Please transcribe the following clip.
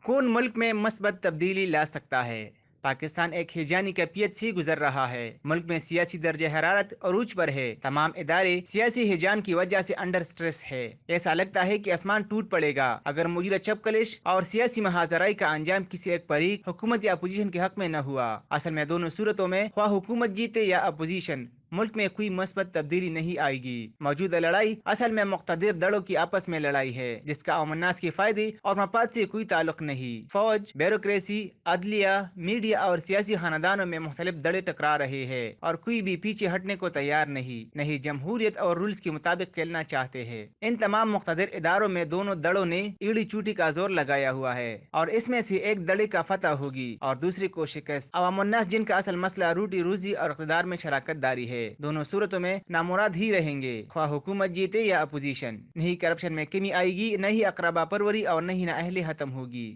کون ملک میں مثبت تبدیلی لا سکتا ہے؟ پاکستان ایک ہیجانی کیفیت سے گزر رہا ہے۔ ملک میں سیاسی درجہ حرارت عروج پر ہے۔ تمام ادارے سیاسی ہیجان کی وجہ سے انڈر سٹریس ہے۔ ایسا لگتا ہے کہ آسمان ٹوٹ پڑے گا اگر موجودہ چپکلش اور سیاسی محاذرائی کا انجام کسی ایک فریق، حکومت یا اپوزیشن کے حق میں نہ ہوا۔ اصل میں دونوں صورتوں میں خواہ حکومت جیتے یا اپوزیشن، ملک میں کوئی مثبت تبدیلی نہیں آئے گی۔ موجودہ لڑائی اصل میں مقتدر دڑوں کی آپس میں لڑائی ہے، جس کا عوام الناس کے فائدے اور مفاد سے کوئی تعلق نہیں۔ فوج، بیوروکریسی، عدلیہ، میڈیا اور سیاسی خاندانوں میں مختلف دڑے ٹکرا رہے ہیں اور کوئی بھی پیچھے ہٹنے کو تیار نہیں جمہوریت اور رولز کے مطابق کھیلنا چاہتے ہیں۔ ان تمام مقتدر اداروں میں دونوں دڑوں نے ایڑی چوٹی کا زور لگایا ہوا ہے اور اس میں سے ایک دڑے کا فتح ہوگی اور دوسرے کو شکست۔ عوام الناس جن کا اصل مسئلہ روٹی روزی اور اقتدار میں شراکت داری ہے، دونوں صورتوں میں نامراد ہی رہیں گے، خواہ حکومت جیتے یا اپوزیشن۔ نہیں کرپشن میں کمی آئے گی، نہ ہی اقربا پروری اور نہ ہی نااہلی ختم ہوگی۔